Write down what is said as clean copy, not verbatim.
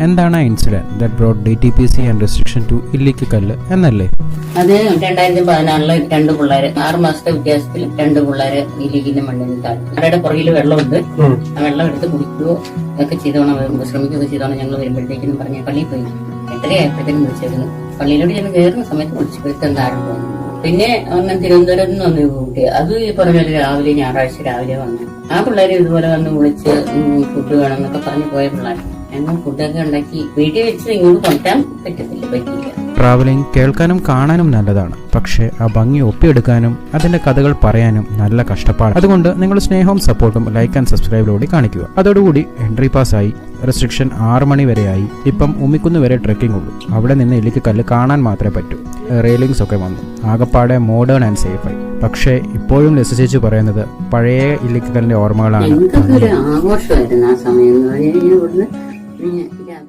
എന്താണ് ആ incident that brought DTPC and restriction to Illikkal എന്നല്ലേ? അത് 2014 2 പിള്ളേര് 6 മാസത്തെ വ്യത്യാസത്തിൽ 2 പിള്ളേര് ഇല്ലിക്കിന്റെ മണ്ണിൽ താഴ്ന്നു. അവരുടെ പുറകിൽ വെള്ളമുണ്ട്. ആ വെള്ളം എടുത്ത് കുടിക്കുകയോ ഒക്കെ ചെയ്തോണം, ശ്രമിക്കുകയൊക്കെ ചെയ്തോണം. ഞങ്ങൾ വരുമ്പോഴത്തേക്കും പറഞ്ഞ പള്ളിയിൽ പോയി 8:30 ആയപ്പോഴത്തേക്കും വിളിച്ചിരുന്നു. പള്ളിയിലോട്ട് ചെന്ന് കയറുന്ന സമയത്ത് വിളിച്ചു താഴെ പോകുന്നു. പിന്നെ ഒന്നും തിരുവനന്തപുരത്ത് നിന്ന് വന്നു കൂട്ടി. അത് ഈ പറഞ്ഞ രാവിലെ ഞായറാഴ്ച രാവിലെ വന്നു. ആ പിള്ളേര് ഇതുപോലെ വന്ന് വിളിച്ച് ഫുഡ് വേണം എന്നൊക്കെ പറഞ്ഞ് പോയ പിള്ളേർ. ഞങ്ങൾ ഫുഡൊക്കെ ഉണ്ടാക്കി വീട്ടിൽ വെച്ച് ഇങ്ങോട്ട് കൊണ്ടുവരാൻ പറ്റിയില്ല. ട്രാവലിംഗ് കേൾക്കാനും കാണാനും നല്ലതാണ്, പക്ഷേ ആ ഭംഗി ഒപ്പിയെടുക്കാനും അതിന്റെ കഥകൾ പറയാനും നല്ല കഷ്ടപ്പാട്. അതുകൊണ്ട് നിങ്ങൾ സ്നേഹവും സപ്പോർട്ടും ലൈക്ക് ആൻഡ് സബ്സ്ക്രൈബിലൂടെ കാണിക്കുക. അതോടുകൂടി എൻട്രി പാസ് ആയി, റെസ്ട്രിക്ഷൻ 6 മണി വരെയായി. ഇപ്പം ഉമ്മിക്കുന്ന് വരെ ട്രെക്കിംഗ് ഉള്ളൂ. അവിടെ നിന്ന് ഇല്ലിക്കല്ല് കാണാൻ മാത്രമേ പറ്റൂ. റെയിലിംഗ്സ് ഒക്കെ വന്നു, ആകപ്പാടെ മോഡേൺ ആൻഡ് സേഫായി. പക്ഷേ ഇപ്പോഴും ലസിച്ചേച്ച് പറയുന്നത് പഴയ ഇല്ലിക്കല്ലിന്റെ ഓർമ്മകളാണ്. ആഘോഷമായിരുന്നു ആ സമയം.